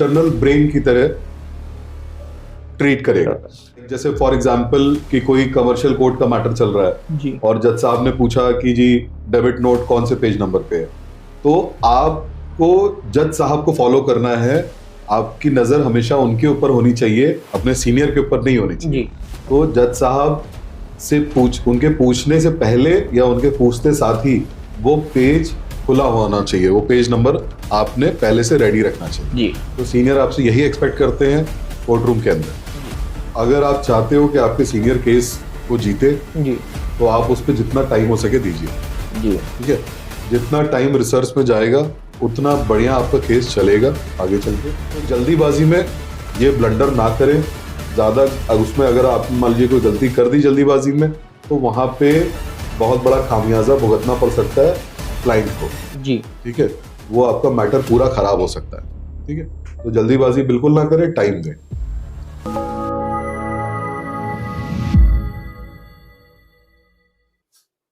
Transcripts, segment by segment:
External brain की तरह treat करेगा। जैसे फॉर एग्जांपल कि कोई कमर्शियल कोर्ट का मैटर चल रहा है जी और जज साहब ने पूछा कि जी डेबिट नोट कौन से पेज नंबर पे है, तो आपको जज साहब को फॉलो करना है। आपकी नजर हमेशा उनके ऊपर होनी चाहिए, अपने सीनियर के ऊपर नहीं होनी चाहिए। जी तो जज साहब से उनके पूछने से पहले या उनके पूछते साथ ही वो पेज खुला होना चाहिए, वो पेज नंबर आपने पहले से रेडी रखना चाहिए। जी तो सीनियर आपसे यही एक्सपेक्ट करते हैं कोर्ट रूम के अंदर। अगर आप चाहते हो कि आपके सीनियर केस को जीते जी तो आप उस पर जितना टाइम हो सके दीजिए। जी ठीक है, जितना टाइम रिसर्च में जाएगा उतना बढ़िया आपका केस चलेगा आगे चल के। तो जल्दीबाजी में ये ब्लंडर ना करें ज़्यादा। उसमें अगर आप मान लीजिए कोई गलती कर दी जल्दीबाजी में तो वहाँ पे बहुत बड़ा खामियाजा भुगतना पड़ सकता है क्लाइंट को। जी ठीक है, वो आपका मैटर पूरा खराब हो सकता है। ठीक है, तो जल्दीबाजी बिल्कुल ना करें, टाइम दें।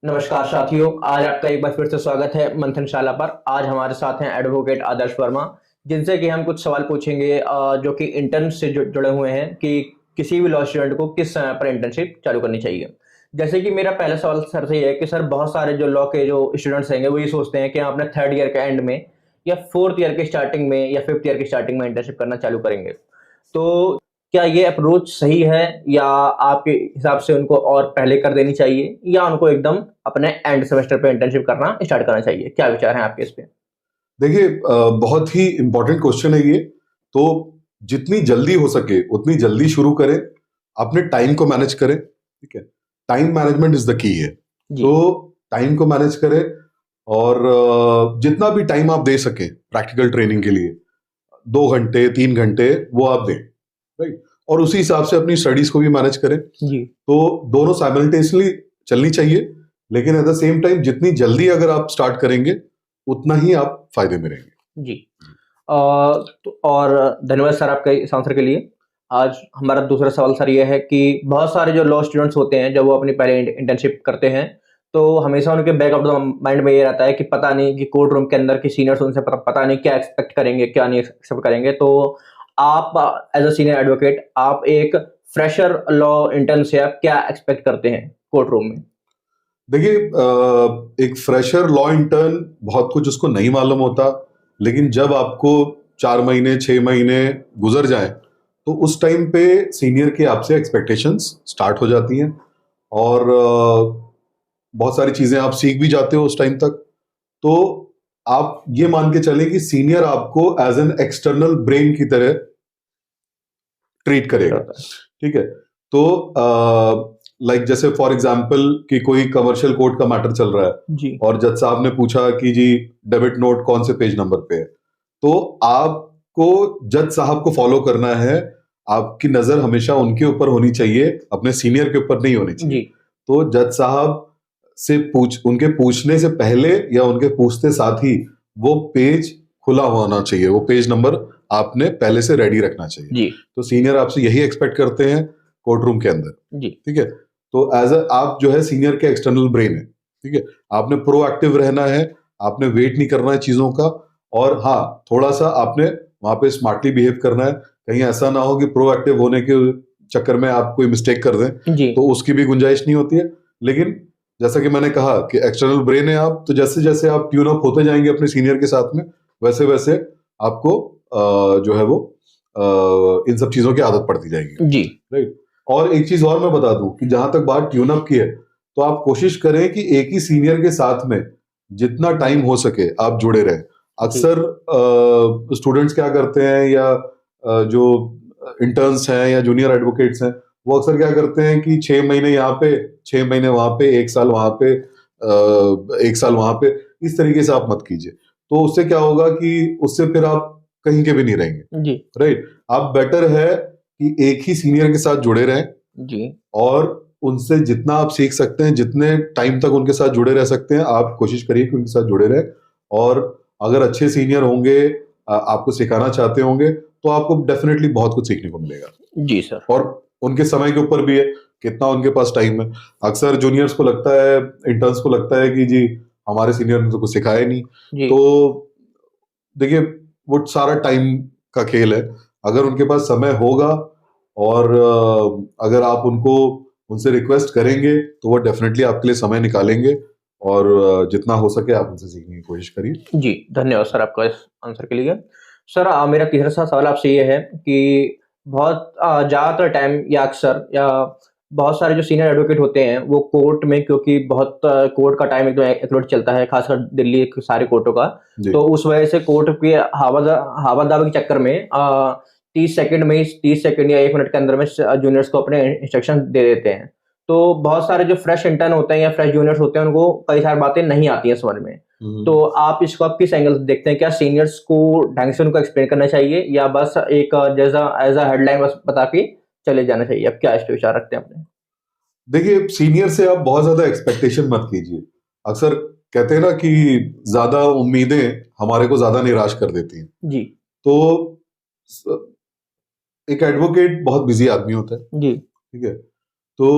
नमस्कार साथियों, आज आपका एक बार फिर से स्वागत है मंथनशाला पर। आज हमारे साथ हैं एडवोकेट आदर्श वर्मा, जिनसे कि हम कुछ सवाल पूछेंगे जो कि इंटर्न से जुड़े हुए हैं कि किसी भी लॉ स्टूडेंट को किस समय पर इंटर्नशिप चालू करनी चाहिए। जैसे कि मेरा पहला सवाल सर से ये है कि सर बहुत सारे जो लॉ के जो स्टूडेंट्स हैं वो ये सोचते हैं कि हम अपने थर्ड ईयर के एंड में या फोर्थ ईयर के स्टार्टिंग में या फिफ्थ ईयर के स्टार्टिंग में इंटर्नशिप करना चालू करेंगे। तो क्या ये अप्रोच सही है या आपके हिसाब से उनको और पहले कर देनी चाहिए या उनको एकदम अपने एंड सेमेस्टर पे इंटर्नशिप करना स्टार्ट करना चाहिए? क्या विचार हैं आपके इस पे? देखिए, बहुत ही इंपॉर्टेंट क्वेश्चन है ये। तो जितनी जल्दी हो सके उतनी जल्दी शुरू करें, अपने टाइम को मैनेज करें। ठीक है, time management is the key है। जी तो टाइम को मैनेज करें और जितना भी टाइम आप दे सके प्रैक्टिकल ट्रेनिंग के लिए, 2 घंटे 3 घंटे वो आप दें। राइट, और उसी हिसाब से अपनी स्टडीज को भी मैनेज करें। जी तो दोनों साइमल्टेनियसली चलनी चाहिए, लेकिन एट द सेम टाइम जितनी जल्दी अगर आप स्टार्ट करेंगे उतना ही आप फायदे में रहेंगे। जी तो और धन्यवाद सर आपके इस आंसर के लिए। आज हमारा दूसरा सवाल सर ये है कि बहुत सारे जो लॉ स्टूडेंट्स होते हैं जब वो अपनी पहले इंटर्नशिप करते हैं तो हमेशा उनके बैक ऑफ द माइंड में ये रहता है कि पता नहीं कि कोर्ट रूम के अंदर की सीनियर्स उनसे पता नहीं क्या एक्सपेक्ट करेंगे क्या नहीं एक्सेप्ट करेंगे। तो आप एज अ सीनियर एडवोकेट आप एक फ्रेशर लॉ इंटर्न से आप क्या एक्सपेक्ट करते हैं कोर्ट रूम में? देखिए, एक फ्रेशर लॉ इंटर्न बहुत कुछ उसको नहीं मालूम होता, लेकिन जब आपको 4 महीने 6 महीने गुजर जाए तो उस टाइम पे सीनियर के आपसे एक्सपेक्टेशंस स्टार्ट हो जाती हैं और बहुत सारी चीजें आप सीख भी जाते हो उस टाइम तक। तो आप ये मान के चलें कि सीनियर आपको एज एन एक्सटर्नल ब्रेन की तरह ट्रीट करेगा। ठीक है, तो लाइक जैसे फॉर एग्जांपल कि कोई कमर्शियल कोर्ट का मैटर चल रहा है जी और जज साहब ने पूछा कि जी डेबिट नोट कौन से पेज नंबर पे है, तो आपको जज साहब को फॉलो करना है। आपकी नजर हमेशा उनके ऊपर होनी चाहिए, अपने सीनियर के ऊपर नहीं होनी चाहिए। जी तो जज साहब से उनके पूछने से पहले या उनके पूछते साथ ही वो पेज खुला होना चाहिए, वो पेज नंबर आपने पहले से रेडी रखना चाहिए। जी तो सीनियर आपसे यही एक्सपेक्ट करते हैं कोर्ट रूम के अंदर। जी ठीक है, तो एज आप जो है सीनियर के एक्सटर्नल ब्रेन है। ठीक है, आपने प्रोएक्टिव रहना है, आपने वेट नहीं करना है चीजों का। और हाँ, थोड़ा सा आपने वहां पे स्मार्टली बिहेव करना है। कहीं ऐसा ना हो कि प्रोएक्टिव होने के चक्कर में आप कोई मिस्टेक कर दें, जी तो उसकी भी गुंजाइश नहीं होती है। लेकिन जैसा कि मैंने कहा कि एक्सटर्नल ब्रेन है आप, तो जैसे जैसे आप ट्यून अप होते जाएंगे अपने सीनियर के साथ में, वैसे वैसे आपको जो है वो इन सब चीजों की आदत पड़ती जाएगी। जी राइट, और एक चीज और मैं बता दूं कि जहां तक बात ट्यून अप की है, तो आप कोशिश करें कि एक ही सीनियर के साथ में जितना टाइम हो सके आप जुड़े रहें। अक्सर स्टूडेंट्स क्या करते हैं या जो इंटर्न्स हैं या जूनियर एडवोकेट्स हैं, वो अक्सर क्या करते हैं कि 6 महीने यहाँ पे 6 महीने वहां पे, 1 साल वहां पे, 1 साल वहां पे। इस तरीके से आप मत कीजिए। तो उससे क्या होगा कि उससे फिर आप कहीं के भी नहीं रहेंगे। जी राइट, आप बेटर है कि एक ही सीनियर के साथ जुड़े रहें जी और उनसे जितना आप सीख सकते हैं, जितने टाइम तक उनके साथ जुड़े रह सकते हैं, आप कोशिश करिए कि उनके साथ जुड़े रहें। और अगर अच्छे सीनियर होंगे, आपको सिखाना चाहते होंगे, तो आपको डेफिनेटली बहुत कुछ सीखने को मिलेगा। जी सर। और उनके समय के ऊपर भी है, कितना उनके पास टाइम है। अक्सर जूनियर्स को लगता है, इंटर्न्स को लगता है कि जी हमारे सीनियर ने तो कुछ सिखाया नहीं। जी तो देखिए, वो सारा टाइम का खेल है। अगर उनके पास समय होगा और अगर आप उनसे रिक्वेस्ट करेंगे तो वो डेफिनेटली आपके लिए समय निकालेंगे, और जितना हो सके आप उनसे सीखने की कोशिश करिए। जी, धन्यवाद सर आपका इस आंसर के लिए। सर मेरा तीसरा सवाल आपसे ये है कि बहुत ज़्यादातर टाइम या अक्सर या बहुत सारे जो सीनियर एडवोकेट होते हैं वो कोर्ट में, क्योंकि बहुत कोर्ट का टाइम एकदम एक्यूरेट चलता है, खासकर दिल्ली के सारे कोर्टों का। जी। तो उस वजह से कोर्ट के हवा-दावा के चक्कर में 30 सेकंड में ही 30 सेकंड या 1 मिनट के अंदर में जूनियर्स को अपने इंस्ट्रक्शन दे देते हैं। तो बहुत सारे जो फ्रेश इंटर्न होते हैं या फ्रेश जूनियर्स होते हैं उनको कई सारी बातें नहीं आती हैं समझ में। तो आप इसको आप किस एंगल से देखते हैं? क्या सीनियर्स को ढंग से उनको एक्सप्लेन करना चाहिए या बस एक जैसा एज अ हेडलाइन बस बता के चले जाना चाहिए? आप क्या इस पे विचार रखते हैं अपने? देखिए, सीनियर से आप बहुत ज्यादा एक्सपेक्टेशन मत कीजिए। अक्सर कहते हैं ना कि ज्यादा उम्मीदें हमारे को ज्यादा निराश कर देती हैं। जी, तो स- एक एडवोकेट बहुत बिजी आदमी होता है, जी, ठीक है। तो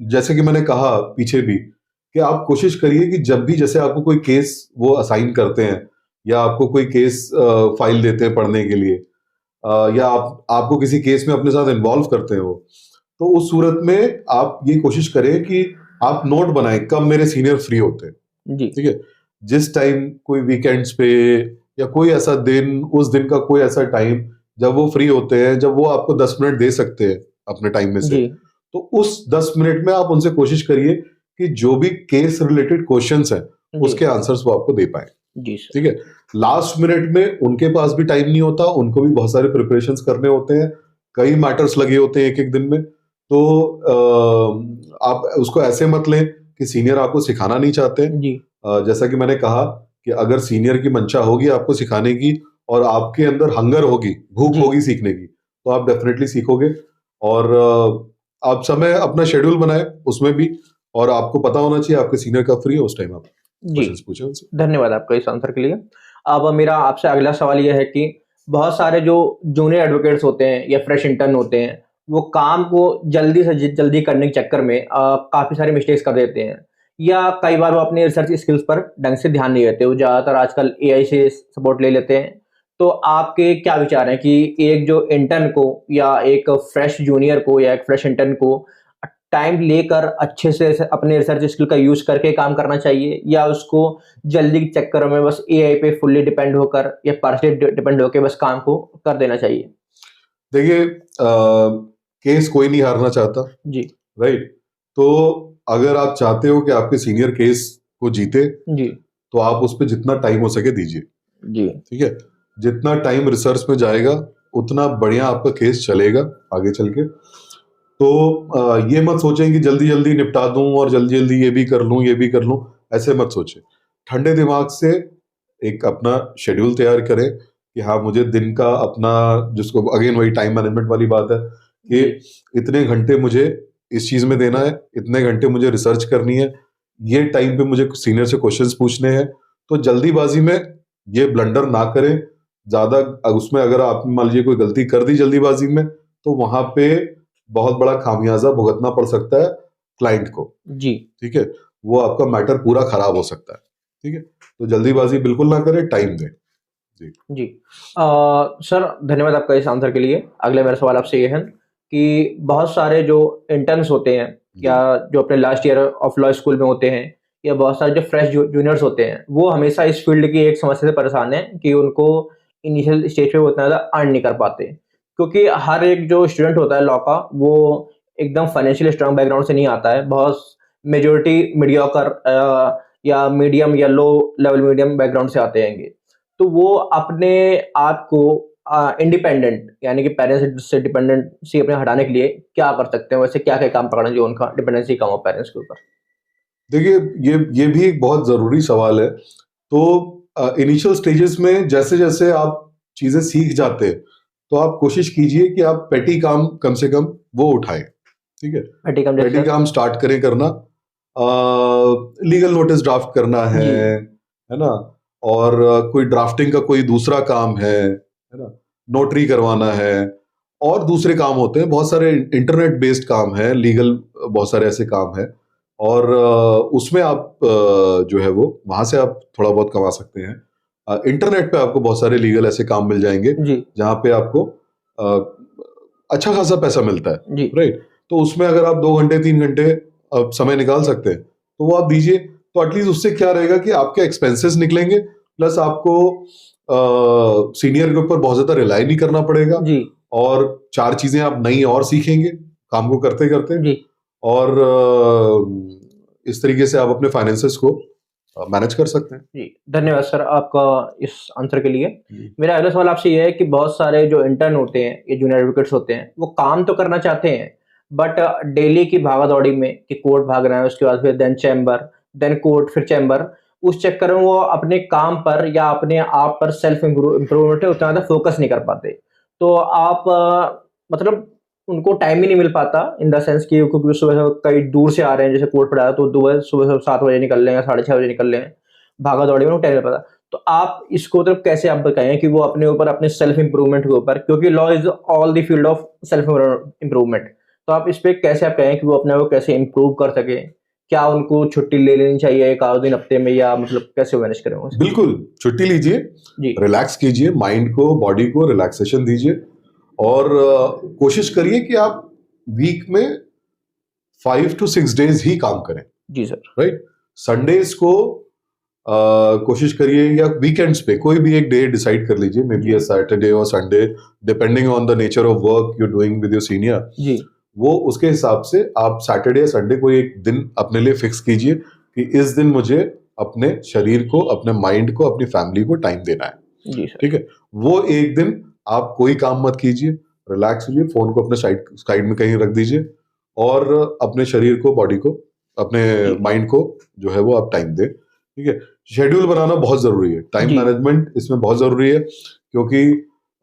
जैसे कि मैंने कहा पीछे भी कि आप कोशिश करिए कि जब भी जैसे आपको कोई केस वो असाइन करते हैं या आपको कोई केस फाइल देते हैं पढ़ने के लिए, या आपको किसी केस में अपने साथ इन्वॉल्व करते हैं वो, तो उस सूरत में आप ये कोशिश करें कि आप नोट बनाएं कब मेरे सीनियर फ्री होते हैं, जी, ठीक है। जिस टाइम कोई वीकेंड्स पे या कोई ऐसा दिन, उस दिन का कोई ऐसा टाइम जब वो फ्री होते हैं, जब वो आपको 10 मिनट दे सकते हैं अपने टाइम में से, जी, तो उस 10 मिनट में आप उनसे कोशिश करिए कि जो भी केस रिलेटेड क्वेश्चंस हैं जी, उसके आंसर्स वो आपको दे पाए, जी सर। ठीक है। लास्ट मिनट में उनके पास भी टाइम नहीं होता, उनको भी बहुत सारे प्रिपरेशंस करने होते हैं, कई मैटर्स लगे होते हैं एक एक दिन में। तो आप उसको ऐसे मत लें कि सीनियर आपको सिखाना नहीं चाहते। जी, जैसा कि मैंने कहा कि अगर सीनियर की मंशा होगी आपको सिखाने की और आपके अंदर हंगर होगी, भूख जी, होगी सीखने की, तो आप डेफिनेटली सीखोगे। और आप समय अपना शेड्यूल बनाए उसमें भी, और आपको पता होना चाहिए आपके सीनियर कब फ्री है, उस टाइम आप जी। क्वेश्चंस पूछे उनसे। धन्यवाद आपका इस आंसर के लिए। अब मेरा आपसे अगला सवाल ये है कि बहुत सारे जो जूनियर एडवोकेट्स होते हैं या फ्रेश इंटर्न होते हैं, वो काम को जल्दी से जल्दी करने के चक्कर में काफ़ी सारे मिस्टेक्स कर देते हैं या कई बार वो अपने रिसर्च स्किल्स पर ढंग से ध्यान नहीं देते। वो ज़्यादातर आजकल एआई से सपोर्ट ले लेते हैं। तो आपके क्या विचार हैं कि एक जो इंटर्न को या एक फ्रेश जूनियर को या एक फ्रेश इंटर्न को टाइम लेकर अच्छे से अपने रिसर्च स्किल का यूज करके काम करना चाहिए या उसको जल्दी के चक्कर में बस एआई पे फुल्ली डिपेंड होकर या पार्शियली डिपेंड होकर बस काम को कर देना चाहिए? देखिए, केस कोई नहीं हारना चाहता, जी, राइट। तो अगर आप चाहते हो कि आपके सीनियर केस को जीते, जी, तो आप उस पर जितना टाइम हो सके दीजिए, जी, ठीक है। जितना टाइम रिसर्च में जाएगा उतना बढ़िया आपका केस चलेगा आगे चल के। तो ये मत सोचें कि जल्दी जल्दी निपटा दूं और जल्दी जल्दी ये भी कर लूं ये भी कर लूं, ऐसे मत सोचें। ठंडे दिमाग से एक अपना शेड्यूल तैयार करें कि हाँ, मुझे दिन का अपना, जिसको अगेन वही टाइम मैनेजमेंट वाली बात है कि जी, इतने घंटे मुझे इस चीज में देना है, इतने घंटे मुझे रिसर्च करनी है, ये टाइम पे मुझे सीनियर से क्वेश्चंस पूछने हैं। तो जल्दीबाजी में ये ब्लंडर ना करें ज्यादा। उसमें अगर आप मान लीजिए कोई गलती कर दी जल्दीबाजी में, तो वहां पे बहुत बड़ा खामियाजा भुगतना पड़ सकता है क्लाइंट को, जी, ठीक है। वो आपका मैटर पूरा खराब हो सकता है, ठीक है। तो जल्दीबाजी बिल्कुल ना करें, टाइम दें। जी। जी। सर धन्यवाद आपका इस आंसर के लिए। अगला मेरा सवाल आपसे ये है कि बहुत सारे जो इंटर्न्स होते हैं जी। या जो अपने last year of law school में होते हैं या बहुत सारे जो फ्रेश जूनियर्स होते हैं, वो हमेशा इस फील्ड की एक समस्या से परेशान हैं कि उनको इनिशियल स्टेज पे वो उतना ज़्यादा अर्न नहीं कर पाते। क्योंकि हर एक जो स्टूडेंट होता है लॉ का, वो एकदम फाइनेंशियली स्ट्रांग बैकग्राउंड से नहीं आता है। बहुत मेजॉरिटी मीडियोकर या मीडियम या लो लेवल मीडियम बैकग्राउंड से आते हैंगे। तो वो अपने आप को इंडिपेंडेंट यानी कि पेरेंट्स से डिपेंडेंसी अपने हटाने के लिए क्या कर सकते हैं? वैसे क्या-क्या काम पकड़ें जो उनका डिपेंडेंसी कम हो पेरेंट्स के ऊपर? देखिए, ये भी एक बहुत जरूरी सवाल है। तो इनिशियल स्टेजेस में जैसे जैसे आप चीजें सीख जाते हैं, तो आप कोशिश कीजिए कि आप पेटी काम कम से कम वो उठाएं, ठीक है। टिकम पेटी जैसे काम स्टार्ट करें करना, लीगल नोटिस ड्राफ्ट करना जी, है ना। और कोई ड्राफ्टिंग का कोई दूसरा काम है ना, नोटरी करवाना है, और दूसरे काम होते हैं बहुत सारे, इंटरनेट बेस्ड काम है लीगल, बहुत सारे ऐसे काम है। और उसमें आप जो है वो वहां से आप थोड़ा बहुत कमा सकते हैं। इंटरनेट पे आपको बहुत सारे लीगल ऐसे काम मिल जाएंगे जी जहाँ पे आपको अच्छा खासा पैसा मिलता है, जी राइट? तो उसमें अगर आप 2 घंटे 3 घंटे समय निकाल सकते हैं तो वो आप दीजिए। तो एटलीस्ट उससे क्या रहेगा कि आपके एक्सपेंसेस निकलेंगे, प्लस आपको सीनियर के ऊपर बहुत ज्यादा रिलाई नहीं करना पड़ेगा, जी और 4 चीजें आप नई और सीखेंगे काम को करते करते, जी और इस तरीके से आप अपने फाइनेंसेस को मैनेज कर सकते हैं। जी धन्यवाद सर आपका इस आंसर के लिए। जी। मेरा अगला सवाल आपसे ये है कि बहुत सारे जो इंटर्न होते हैं ये जूनियर एडवोकेट्स होते हैं वो काम तो करना चाहते हैं बट डेली की भागा दौड़ी में कि कोर्ट भागना है उसके बाद फिर देन चैम्बर देन कोर्ट फिर चैम्बर, उस चक्कर में वो अपने काम पर या अपने आप पर सेल्फ इम्प्रूवमेंट है उतना ज़्यादा फोकस नहीं कर पाते। तो आप मतलब उनको टाइम ही नहीं मिल पाता इन द सेंस कि क्योंकि सुबह कई दूर से आ रहे हैं जैसे कोर्ट पढ़ा तो सुबह सुबह 7 बजे निकल लें या 6:30 बजे निकल लें, भागा दौड़ी में उनको टाइम नहीं पता। तो आप इसको तो कैसे आप बताएं कि वो अपने ऊपर अपने सेल्फ इम्प्रूवमेंट के ऊपर, क्योंकि law is all the field of self improvement, तो आप इस पे कैसे आप कहें कि वो अपने को कैसे इम्प्रूव कर सके? क्या उनको छुट्टी ले लेनी चाहिए एक आध दिन हफ्ते में या मतलब कैसे मैनेज करें वो? बिल्कुल छुट्टी लीजिए, जी रिलैक्स कीजिए, माइंड को बॉडी को रिलैक्सेशन दीजिए, और कोशिश करिए कि आप वीक में 5 to 6 days ही काम करें, जी सर राइट? संडेज को कोशिश करिए, या वीकेंड्स पे कोई भी एक डे डिसाइड कर लीजिए, मे बी अ सैटरडे और Sunday, depending on the nature of work you doing with your senior. जी वो उसके हिसाब से आप सैटरडे या संडे को एक दिन अपने लिए फिक्स कीजिए कि इस दिन मुझे अपने शरीर को, अपने माइंड को, अपनी फैमिली को टाइम देना है, जी सर ठीक है? वो एक दिन आप कोई काम मत कीजिए, रिलैक्स कीजिए, फोन को अपने साइड में कहीं रख दीजिए, और अपने शरीर को, बॉडी को, अपने माइंड को जो है वो आप टाइम दें, ठीक है? शेड्यूल बनाना बहुत जरूरी है, टाइम जी मैनेजमेंट इसमें बहुत जरूरी है, क्योंकि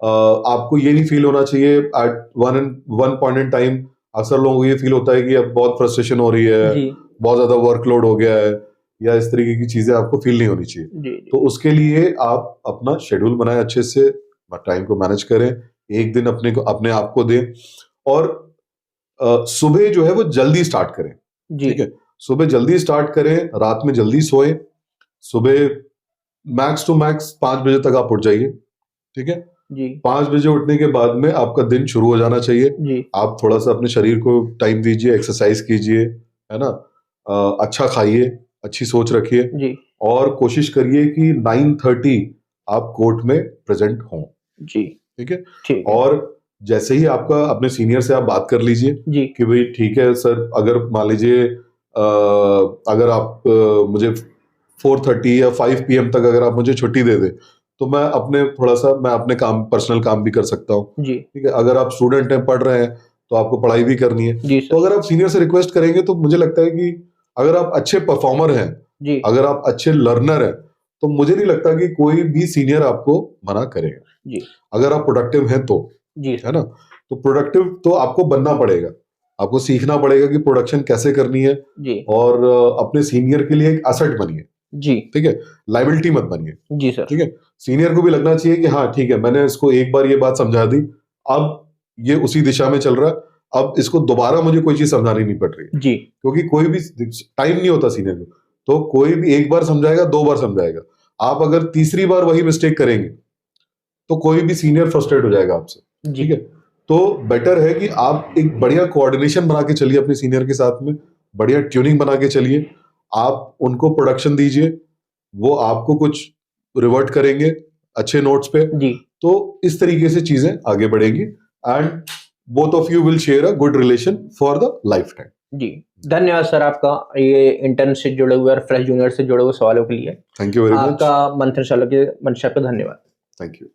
आपको ये नहीं फील होना चाहिए at one point in time. अक्सर लोगों को ये फील होता है कि अब बहुत फ्रस्ट्रेशन हो रही है, जी बहुत ज्यादा वर्कलोड हो गया है, या इस तरीके की चीजें आपको फील नहीं होनी चाहिए। जी तो उसके लिए आप अपना शेड्यूल बनाएं अच्छे से, टाइम को मैनेज करें, एक दिन अपने आप को दें, और सुबह जो है वो जल्दी स्टार्ट करें, जी ठीक है? सुबह जल्दी स्टार्ट करें, रात में जल्दी सोएं, सुबह मैक्स टू मैक्स 5 बजे तक आप उठ जाइए, ठीक है? जी 5 बजे उठने के बाद में आपका दिन शुरू हो जाना चाहिए। जी आप थोड़ा सा अपने शरीर को टाइम दीजिए, एक्सरसाइज कीजिए, है ना? अच्छा खाइए, अच्छी सोच रखिए, जी और कोशिश करिए कि 9:30 आप कोर्ट में प्रेजेंट हों, जी ठीक है? ठीक है और जैसे ही आपका अपने सीनियर से आप बात कर लीजिए जी कि भाई ठीक है सर, अगर मान लीजिए अगर आप मुझे 4:30 या 5 PM तक अगर आप मुझे छुट्टी दे दे, तो मैं अपने काम, पर्सनल काम भी कर सकता हूँ, जी ठीक है? अगर आप स्टूडेंट हैं, पढ़ रहे हैं, तो आपको पढ़ाई भी करनी है, जी तो सर अगर आप सीनियर से रिक्वेस्ट करेंगे तो मुझे लगता है कि अगर आप अच्छे परफॉर्मर हैं, जी अगर आप अच्छे लर्नर हैं, तो मुझे नहीं लगता कि कोई भी सीनियर आपको मना करेगा, जी अगर आप प्रोडक्टिव हैं तो, जी है सर ना? तो प्रोडक्टिव तो आपको बनना पड़ेगा, आपको सीखना पड़ेगा कि प्रोडक्शन कैसे करनी है, जी और अपने सीनियर के लिए एक एसेट बनिए, जी ठीक है? लाइबिलिटी मत बनिए, जी सर ठीक है? सीनियर को भी लगना चाहिए कि हाँ ठीक है, मैंने इसको एक बार ये बात समझा दी, अब ये उसी दिशा में चल रहा है, अब इसको दोबारा मुझे कोई चीज समझानी नहीं पड़ रही है, जी क्योंकि कोई भी टाइम नहीं होता सीनियर को, तो कोई भी एक बार समझाएगा, 2 बार समझाएगा, आप अगर तीसरी बार वही मिस्टेक करेंगे तो कोई भी सीनियर फ्रस्ट्रेट हो जाएगा आपसे, जी ठीक है? तो बेटर है कि आप एक बढ़िया कोऑर्डिनेशन बना के चलिए अपने सीनियर के साथ में, बढ़िया ट्यूनिंग बना के चलिए, आप उनको प्रोडक्शन दीजिए, वो आपको कुछ रिवर्ट करेंगे अच्छे नोट्स पे, जी तो इस तरीके से चीजें आगे बढ़ेंगी, and both of you will share a good relation for the life time. जी धन्यवाद सर आपका ये इंटर्न से जुड़े हुए और फ्रेश जूनियर से जुड़े हुए सवालों के लिए। Thank you very much. आपका मंथन शाला के मंशा पे धन्यवाद। Thank you.